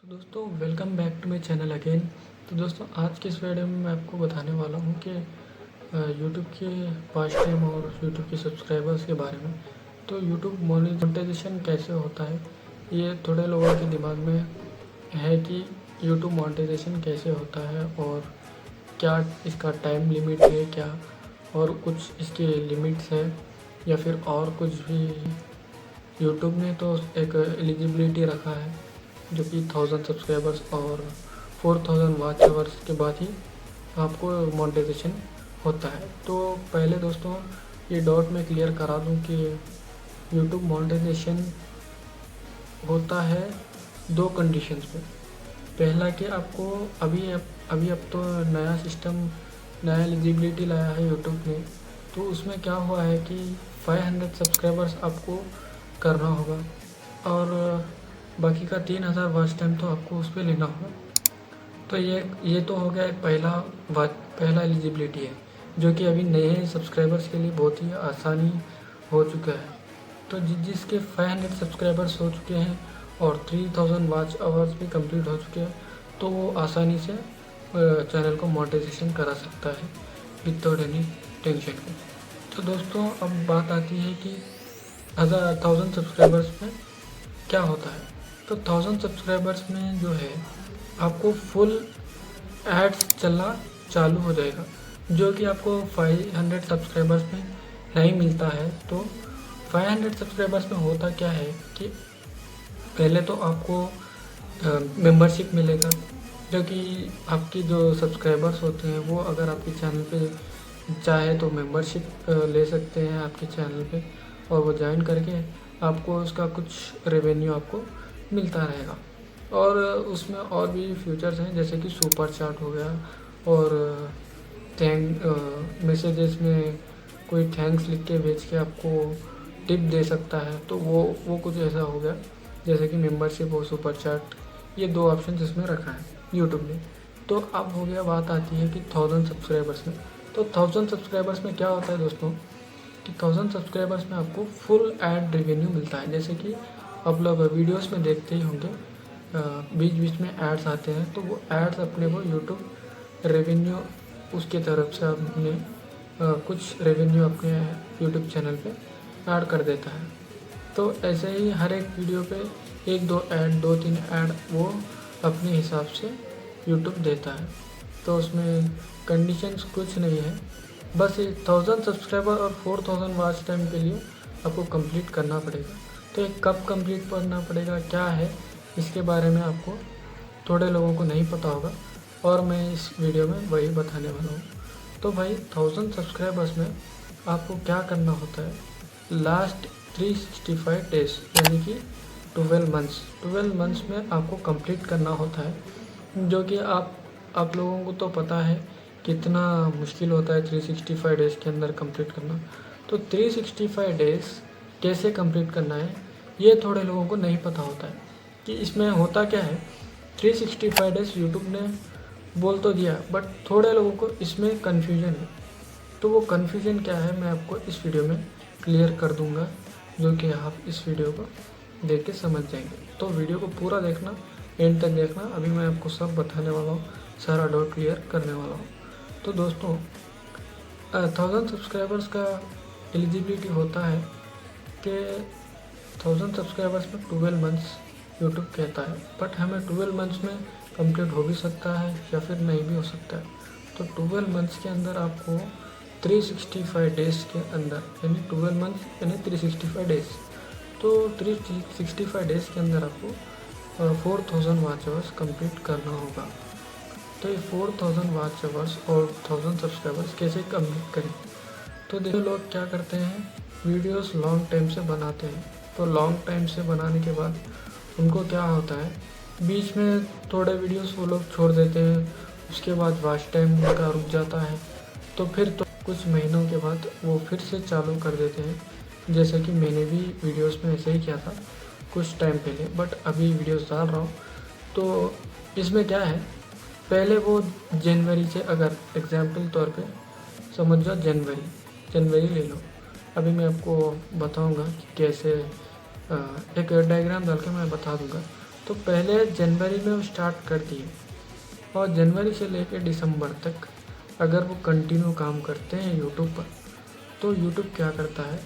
दोस्तों welcome back to my channel again. तो दोस्तों आज की इस वीडियो में मैं आपको बताने वाला हूँ कि यूट्यूब के वॉच टाइम और यूट्यूब के सब्सक्राइबर्स के बारे में। तो यूट्यूब मोनेटाइजेशन कैसे होता है, ये थोड़े लोगों के दिमाग में है कि यूट्यूब मोनेटाइजेशन कैसे होता है और क्या इसका टाइम लिमिट है क्या, और कुछ इसके लिमिट्स है या फिर और कुछ भी। यूट्यूब ने तो एक एलिजिबिलिटी रखा है जो कि 1000 सब्सक्राइबर्स और 4000 वॉच आवर्स के बाद ही आपको मोनेटाइजेशन होता है। तो पहले दोस्तों ये डाउट मैं क्लियर करा दूं कि यूट्यूब मोनेटाइजेशन होता है दो कंडीशंस पे। पहला कि आपको अभी अब तो नया सिस्टम, नया एलिजिबिलिटी लाया है यूट्यूब ने। तो उसमें क्या हुआ है कि 500 सब्सक्राइबर्स आपको करना होगा और बाकी का 3000 वॉच टाइम तो आपको उस पर लेना होगा। तो ये तो हो गया एक पहला एलिजिबिलिटी है, जो कि अभी नए सब्सक्राइबर्स के लिए बहुत ही आसानी हो चुका है। तो जिसके 500 सब्सक्राइबर्स हो चुके हैं और 3000 वॉच आवर्स भी कंप्लीट हो चुके हैं, तो वो आसानी से चैनल को मोनेटाइजेशन करा सकता है विदाउट एनी टेंशन के। तो दोस्तों अब बात आती है कि 1000 सब्सक्राइबर्स में क्या होता है। तो 1000 सब्सक्राइबर्स में जो है आपको फुल एड्स चलना चालू हो जाएगा, जो कि आपको 500 सब्सक्राइबर्स में नहीं मिलता है। तो 500 सब्सक्राइबर्स में होता क्या है कि पहले तो आपको मेंबरशिप मिलेगा, जो कि आपकी जो सब्सक्राइबर्स होते हैं वो अगर आपके चैनल पे चाहे तो मेंबरशिप ले सकते हैं आपके चैनल पे, और वो ज्वाइन करके आपको उसका कुछ रेवेन्यू आपको मिलता रहेगा। और उसमें और भी फीचर्स हैं, जैसे कि सुपर चैट हो गया और मैसेजेस में कोई थैंक्स लिख के भेज के आपको टिप दे सकता है। तो वो कुछ ऐसा हो गया, जैसे कि मेंबरशिप और सुपर चैट, ये दो ऑप्शन इसमें रखा है यूट्यूब ने। तो अब हो गया, बात आती है कि 1000 सब्सक्राइबर्स में। तो 1000 सब्सक्राइबर्स में क्या होता है दोस्तों कि 1000 सब्सक्राइबर्स में आपको फुल एड रेवेन्यू मिलता है। जैसे कि आप लोग वीडियोस में देखते ही होंगे, बीच बीच में एड्स आते हैं, तो वो एड्स अपने को यूट्यूब रेवेन्यू उसके तरफ से अपने कुछ रेवेन्यू अपने यूट्यूब चैनल पे ऐड कर देता है। तो ऐसे ही हर एक वीडियो पे एक दो ऐड, 2-3 ऐड वो अपने हिसाब से यूट्यूब देता है। तो उसमें कंडीशंस कुछ नहीं है, बस 1000 सब्सक्राइबर और 4000 वॉच टाइम के लिए आपको कंप्लीट करना पड़ेगा। तो ये कब कंप्लीट करना पड़ेगा, क्या है, इसके बारे में आपको थोड़े लोगों को नहीं पता होगा, और मैं इस वीडियो में वही बताने वाला हूँ। तो भाई 1000 सब्सक्राइबर्स में आपको क्या करना होता है, लास्ट 365 डेज यानी कि 12 मंथ्स में आपको कंप्लीट करना होता है, जो कि आप लोगों को तो पता है कितना मुश्किल होता है 365 डेज़ के अंदर कंप्लीट करना। तो 365 डेज़ कैसे कंप्लीट करना है, ये थोड़े लोगों को नहीं पता होता है कि इसमें होता क्या है। 365 डेज़ यूट्यूब ने बोल तो दिया, बट थोड़े लोगों को इसमें कन्फ्यूजन है। तो वो कन्फ्यूजन क्या है मैं आपको इस वीडियो में क्लियर कर दूंगा, जो कि आप इस वीडियो को देख के समझ जाएंगे। तो वीडियो को पूरा देखना, एंड तक देखना। अभी मैं आपको सब बताने वाला हूँ, सारा डाउट क्लियर करने वाला हूँ। तो दोस्तों 1000 सब्सक्राइबर्स का एलिजिबिलिटी होता है कि 1000 सब्सक्राइबर्स में 12 मंथ्स यूट्यूब कहता है, बट हमें 12 मंथ्स में कंप्लीट हो भी सकता है या फिर नहीं भी हो सकता है। तो 12 मंथ्स के अंदर आपको 365 डेज़ के अंदर, यानी 12 मंथ्स यानी 365 डेज़, तो 365 डेज़ के अंदर आपको 4000 वॉच आवर्स कंप्लीट करना होगा। तो ये 4000 वॉच आवर्स और 1000 सब्सक्राइबर्स कैसे कंप्लीट करें। तो देखो लोग क्या करते हैं, वीडियोस लॉन्ग टाइम से बनाते हैं। तो लॉन्ग टाइम से बनाने के बाद उनको क्या होता है, बीच में थोड़े वीडियोस वो लोग छोड़ देते हैं, उसके बाद वॉच टाइम उनका रुक जाता है। तो फिर तो कुछ महीनों के बाद वो फिर से चालू कर देते हैं, जैसे कि मैंने भी वीडियोस में ऐसे ही किया था कुछ टाइम पहले, बट अभी वीडियोस डाल रहा हूँ। तो इसमें क्या है, पहले वो जनवरी से, अगर एग्जाम्पल तौर पे समझ जाओ जनवरी ले लो। अभी मैं आपको बताऊंगा कि कैसे, एक डायग्राम डाल के मैं बता दूंगा। तो पहले जनवरी में वो स्टार्ट कर दिए और जनवरी से लेकर दिसंबर तक अगर वो कंटिन्यू काम करते हैं यूट्यूब पर, तो यूट्यूब क्या करता है,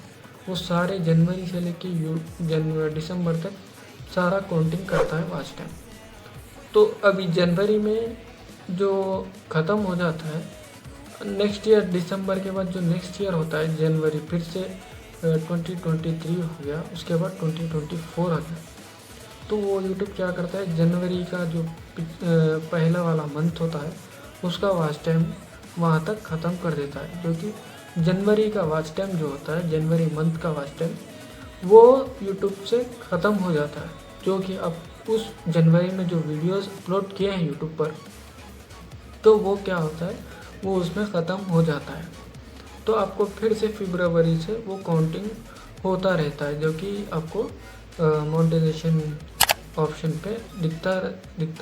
वो सारे जनवरी से लेकर दिसंबर तक सारा काउंटिंग करता है वॉच टाइम। तो अभी जनवरी में जो ख़त्म हो जाता है, नेक्स्ट ईयर दिसंबर के बाद जो नेक्स्ट ईयर होता है जनवरी, फिर से 2023 हो गया, उसके बाद 2024 आ गया। तो वो यूट्यूब क्या करता है, जनवरी का जो पहला वाला मंथ होता है उसका वॉच टाइम वहाँ तक ख़त्म कर देता है, क्योंकि जनवरी का वॉच टाइम जो होता है, जनवरी मंथ का वॉच टाइम वो यूट्यूब से ख़त्म हो जाता है, जो कि अब उस जनवरी में जो वीडियोस अपलोड किए हैं यूट्यूब पर, तो वो क्या होता है, वो उसमें ख़त्म हो जाता है। तो आपको फिर से फरवरी से वो काउंटिंग होता रहता है, जो कि आपको मोनेटाइजेशन ऑप्शन पे दिखता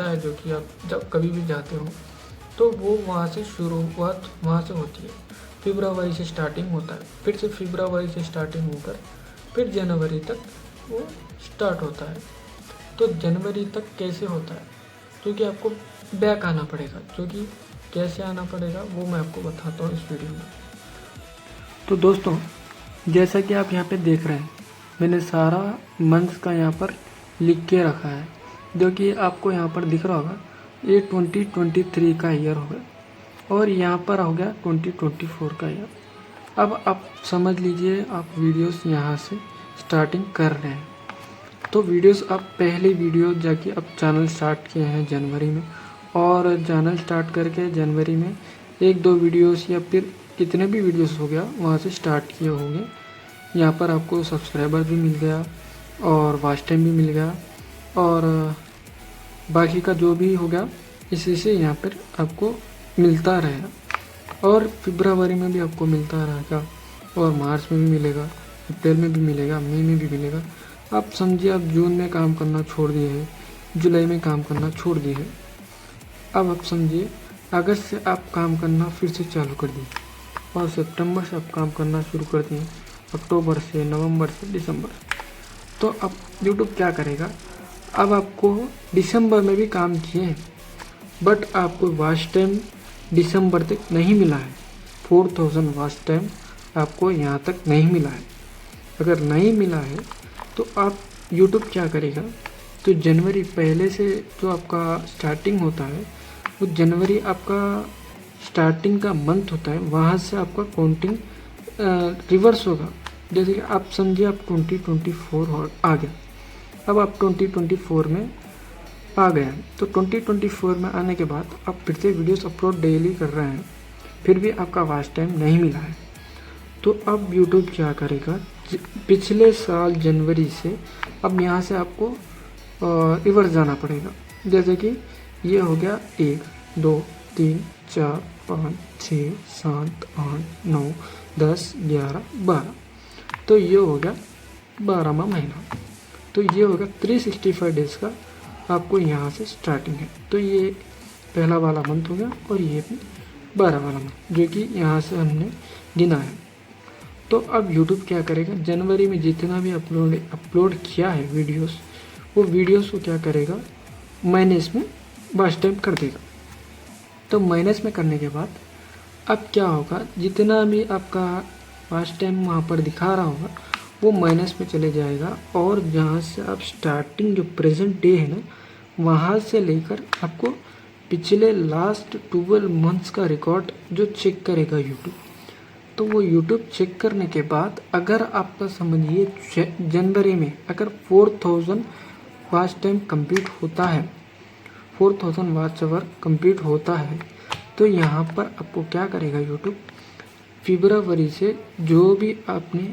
है, जो कि आप जब कभी भी जाते हो तो वो वहाँ से शुरुआत वहाँ से होती है। फरवरी से स्टार्टिंग होता है, फिर से फरवरी से स्टार्टिंग होकर फिर जनवरी तक वो स्टार्ट होता है। तो जनवरी तक कैसे होता है, क्योंकि आपको बैक आना पड़ेगा, जो कि कैसे आना पड़ेगा वो मैं आपको बताता हूँ इस वीडियो में। तो दोस्तों, जैसा कि आप यहाँ पे देख रहे हैं, मैंने सारा मंथ का यहाँ पर लिख के रखा है, जो कि आपको यहाँ पर दिख रहा होगा। ये 2023 का ईयर हो गया और यहाँ पर हो गया 2024 का ईयर। अब आप समझ लीजिए, आप वीडियोस यहाँ से स्टार्टिंग कर रहे हैं। तो वीडियोस आप पहले वीडियो जाके अब चैनल स्टार्ट किए हैं जनवरी में, और चैनल स्टार्ट करके जनवरी में 1-2 वीडियोस या फिर कितने भी वीडियोस हो गया वहाँ से स्टार्ट किए होंगे। यहाँ पर आपको सब्सक्राइबर भी मिल गया और वॉच टाइम भी मिल गया, और बाकी का जो भी हो गया इसी से यहाँ पर आपको मिलता रहेगा। और फरवरी में भी आपको मिलता रहेगा, और मार्च में भी मिलेगा, अप्रैल में भी मिलेगा, मई में भी मिलेगा। आप समझिए, आप जून में काम करना छोड़ दिए हैं, जुलाई में काम करना छोड़ दिए हैं। अब आप समझिए, अगस्त से आप काम करना फिर से चालू कर दिए, और सितंबर से आप काम करना शुरू कर दिए, अक्टूबर से, नवंबर से, दिसंबर। तो अब यूट्यूब क्या करेगा, अब आपको दिसंबर में भी काम किए, बट आपको वॉच टाइम दिसंबर तक नहीं मिला है। 4000 वॉच टाइम आपको यहाँ तक नहीं मिला है। अगर नहीं मिला है तो आप यूट्यूब क्या करेगा, तो जनवरी पहले से जो आपका स्टार्टिंग होता है, वो जनवरी आपका स्टार्टिंग का मंथ होता है, वहाँ से आपका काउंटिंग रिवर्स होगा। जैसे कि आप समझिए, आप 2024 आ गया, अब आप 2024 में आ गया, तो 2024 में आने के बाद आप फिर से वीडियोस अपलोड डेली कर रहे हैं, फिर भी आपका वॉच टाइम नहीं मिला है। तो अब यूट्यूब क्या करेगा, पिछले साल जनवरी से अब यहाँ से आपको रिवर्स जाना पड़ेगा। जैसे कि ये हो गया 1, 2, 3, 4, 5, 6, 7, 8, 9, 10, 11, 12, तो ये हो गया 12वां महीना। तो ये होगा 365 डेज़ का आपको यहाँ से स्टार्टिंग है। तो ये पहला वाला मंथ हो गया, और ये भी 12 वाला मंथ, जो कि यहाँ से हमने गिना है। तो अब यूट्यूब क्या करेगा, जनवरी में जितना भी अपलोड किया है वीडियोस, वो वीडियोस को क्या करेगा, माइनस में वॉच टाइम कर देगा। तो माइनस में करने के बाद अब क्या होगा, जितना भी आपका वॉच टाइम वहाँ पर दिखा रहा होगा वो माइनस में चले जाएगा, और जहाँ से आप स्टार्टिंग जो प्रेजेंट डे है ना, वहाँ से लेकर आपको पिछले लास्ट 12 मंथ्स का रिकॉर्ड जो चेक करेगा यूट्यूब। तो वो यूट्यूब चेक करने के बाद अगर आपका समझिए जनवरी में अगर 4000 वॉच टाइम कंप्लीट होता है, 4000 वॉच आवर कंप्लीट होता है, तो यहाँ पर आपको क्या करेगा यूट्यूब, फरवरी से जो भी आपने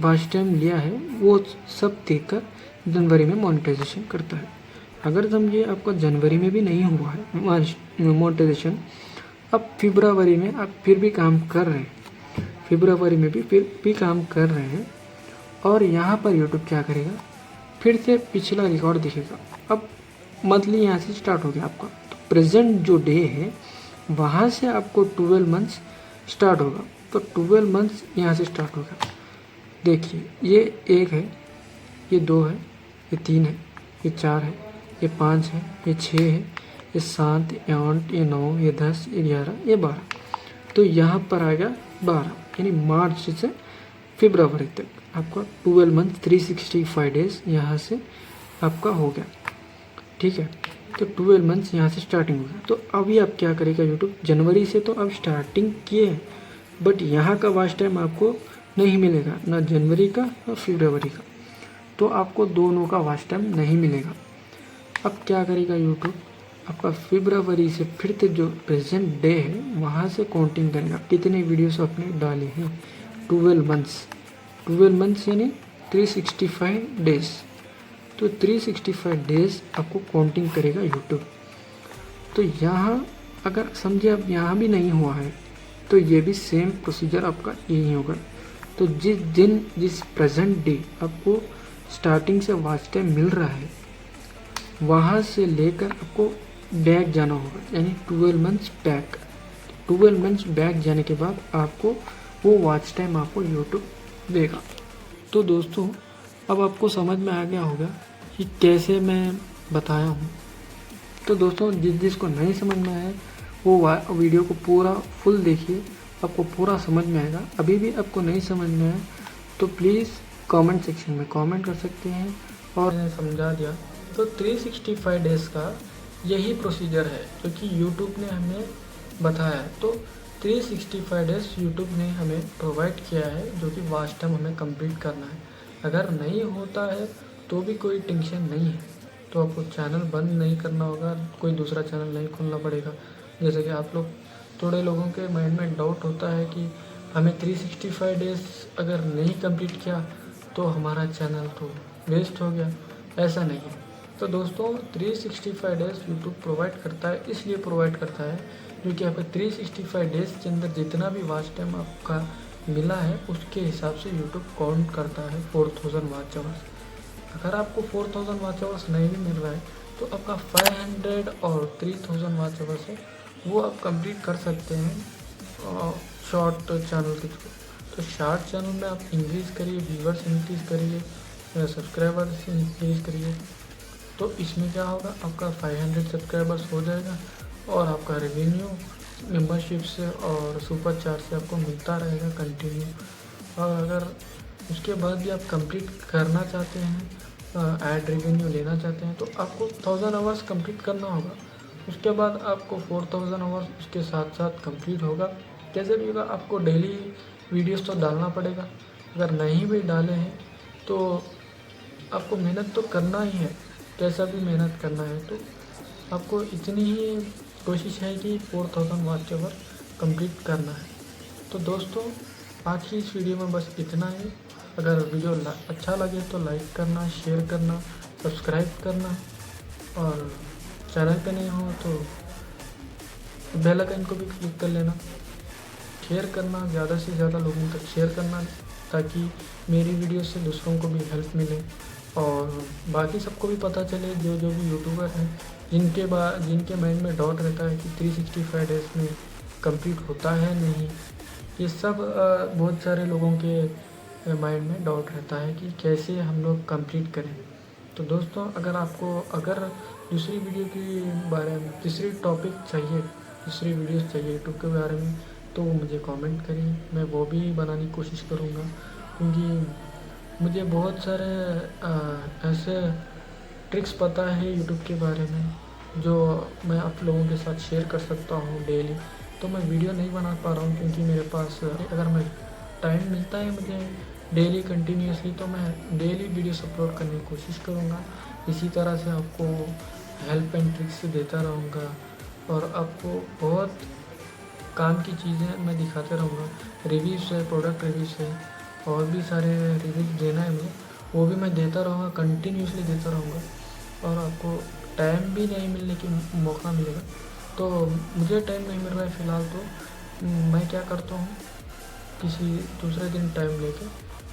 वॉच टाइम लिया है वो सब देखकर जनवरी में मोनेटाइजेशन करता है। अगर समझिए आपका जनवरी में भी नहीं हुआ है मोनेटाइजेशन, अब फरवरी में आप फिर भी काम कर रहे हैं, फरवरी में भी फिर भी काम कर रहे हैं, और यहाँ पर यूट्यूब क्या करेगा, फिर से पिछला रिकॉर्ड दिखेगा। अब मंथली यहाँ से स्टार्ट हो गया आपका, तो प्रेजेंट जो डे है वहाँ से आपको 12 मंथ्स स्टार्ट होगा। तो 12 मंथ्स यहाँ से स्टार्ट होगा। देखिए, ये 1 है, ये 2 है, ये 3 है, ये 4 है, ये 5 है, ये 6 है, ये 7, ये 8, ये 9, ये 10, ये 11, ये 12। तो यहाँ पर आएगा 12, यानी मार्च से फरवरी तक आपका 12 मंथ 365 डेज यहाँ से आपका हो गया। ठीक है, तो 12 मंथ्स यहाँ से स्टार्टिंग हो गया। तो अभी आप क्या करेगा यूट्यूब, जनवरी से तो अब स्टार्टिंग किए हैं, बट यहाँ का वॉच टाइम आपको नहीं मिलेगा, ना जनवरी का ना फरवरी का। तो आपको दोनों का वॉच टाइम नहीं मिलेगा। अब क्या करेगा यूट्यूब, आपका फरवरी से फिर से जो प्रेजेंट डे है वहाँ से काउंटिंग करेगा कितने वीडियोस आपने डाले हैं। 12 मंथ्स यानी 365 डेज। तो 365 डेज आपको काउंटिंग करेगा यूट्यूब। तो यहाँ अगर समझे अब यहाँ भी नहीं हुआ है तो ये भी सेम प्रोसीजर आपका यही होगा। तो जिस प्रेजेंट डे आपको स्टार्टिंग से वॉच टाइम मिल रहा है वहाँ से लेकर आपको बैक जाना होगा, यानी 12 मंथ्स बैक। 12 मंथ्स बैक जाने के बाद आपको वो वॉच टाइम आपको यूट्यूब देगा। तो दोस्तों अब आपको समझ में आ गया होगा कि कैसे मैं बताया हूँ। तो दोस्तों जिसको नहीं समझ में आया वो वीडियो को पूरा फुल देखिए, आपको पूरा समझ में आएगा। अभी भी आपको नहीं समझ में आया तो प्लीज़ कमेंट सेक्शन में कमेंट कर सकते हैं और मैंने समझा दिया। तो 365 डेज़ का यही प्रोसीजर है जो कि यूट्यूब ने हमें बताया है। तो 365 डेज़ यूट्यूब ने हमें प्रोवाइड किया है जो कि वॉच टाइम हमें कंप्लीट करना है। अगर नहीं होता है तो भी कोई टेंशन नहीं है, तो आपको चैनल बंद नहीं करना होगा, कोई दूसरा चैनल नहीं खोलना पड़ेगा। जैसे कि आप लोग थोड़े लोगों के माइंड में डाउट होता है कि हमें 365 डेज़ अगर नहीं कंप्लीट किया तो हमारा चैनल तो वेस्ट हो गया। ऐसा नहीं है। तो दोस्तों 365 डेज़ यूट्यूब प्रोवाइड करता है, इसलिए प्रोवाइड करता है क्योंकि आपको 365 डेज़ के अंदर जितना भी वॉच टाइम आपका मिला है उसके हिसाब से यूट्यूब काउंट करता है 4000 वॉच आवर्स। अगर आपको 4000 वॉच आवर्स नहीं भी मिल रहा है तो आपका 500 और 3000 वॉच आवर्स है वो आप कंप्लीट कर सकते हैं शॉर्ट चैनल के थ्रू। तो शॉर्ट चैनल में आप इंक्रीज़ करिए, व्यूवर्स इंक्रीज़ करिए, सब्सक्राइबर्स इंक्रीज़ करिए। तो इसमें क्या होगा, आपका 500 सब्सक्राइबर्स हो जाएगा और आपका रेवेन्यू मेंबरशिप से और सुपर चार्ज से आपको मिलता रहेगा कंटिन्यू। और अगर उसके बाद भी आप कंप्लीट करना चाहते हैं, ऐड रेवेन्यू लेना चाहते हैं, तो आपको 1000 आवर्स कंप्लीट करना होगा। उसके बाद आपको 4000 आवर्स उसके साथ साथ कंप्लीट होगा। कैसे भी होगा, आपको डेली वीडियोस तो डालना पड़ेगा। अगर नहीं भी डाले हैं तो आपको मेहनत तो करना ही है, कैसा भी मेहनत करना है। तो आपको इतनी ही कोशिश है कि 4000 वॉच आवर कंप्लीट करना है। तो दोस्तों आज की इस वीडियो में बस इतना ही। अगर वीडियो अच्छा लगे तो लाइक करना, शेयर करना, सब्सक्राइब करना और चैनल पे नहीं हो तो बेल आइकन को भी क्लिक कर लेना। शेयर करना, ज़्यादा से ज़्यादा लोगों तक शेयर करना ताकि मेरी वीडियो से दूसरों को भी हेल्प मिले और बाकी सबको भी पता चले जो भी यूट्यूबर हैं जिनके माइंड में डाउट रहता है कि 365 डेज़ में कंप्लीट होता है नहीं। ये सब बहुत सारे लोगों के माइंड में डाउट रहता है कि कैसे हम लोग कंप्लीट करें। तो दोस्तों अगर दूसरी वीडियो के बारे में दूसरी टॉपिक चाहिए, दूसरी वीडियोस चाहिए यूट्यूब के बारे में तो मुझे कमेंट करिए, मैं वो भी बनाने की कोशिश करूँगा। क्योंकि मुझे बहुत सारे ऐसे ट्रिक्स पता है यूट्यूब के बारे में जो मैं आप लोगों के साथ शेयर कर सकता हूँ डेली। तो मैं वीडियो नहीं बना पा रहा हूँ क्योंकि मेरे पास अगर मैं टाइम मिलता है मुझे डेली कंटिन्यूसली तो मैं डेली वीडियोस अपलोड करने की कोशिश करूँगा। इसी तरह से आपको हेल्प एंड ट्रिक्स देता रहूँगा और आपको बहुत काम की चीज़ें मैं दिखाते रहूँगा। रिव्यूज़ है, प्रोडक्ट रिव्यूज़ है और भी सारे रिव्यूज़ देना है मुझे, वो भी मैं देता रहूँगा, कंटिन्यूसली देता रहूँगा और आपको टाइम भी नहीं मिलने की मौका मिलेगा। तो मुझे टाइम नहीं मिल रहा है फ़िलहाल, तो मैं क्या करता हूँ किसी दूसरे दिन टाइम लेके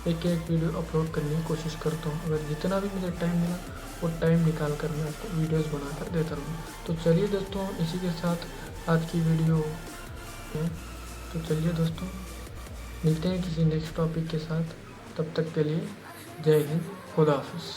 एक वीडियो अपलोड करने की कोशिश करता हूँ। अगर जितना भी मुझे टाइम मिला वो टाइम निकाल कर मैं आपको वीडियोस बनाकर देता रहूँ। तो चलिए दोस्तों इसी के साथ आज की वीडियो है। तो चलिए दोस्तों मिलते हैं किसी नेक्स्ट टॉपिक के साथ, तब तक के लिए जय हिंद, खुदा हाफिज़।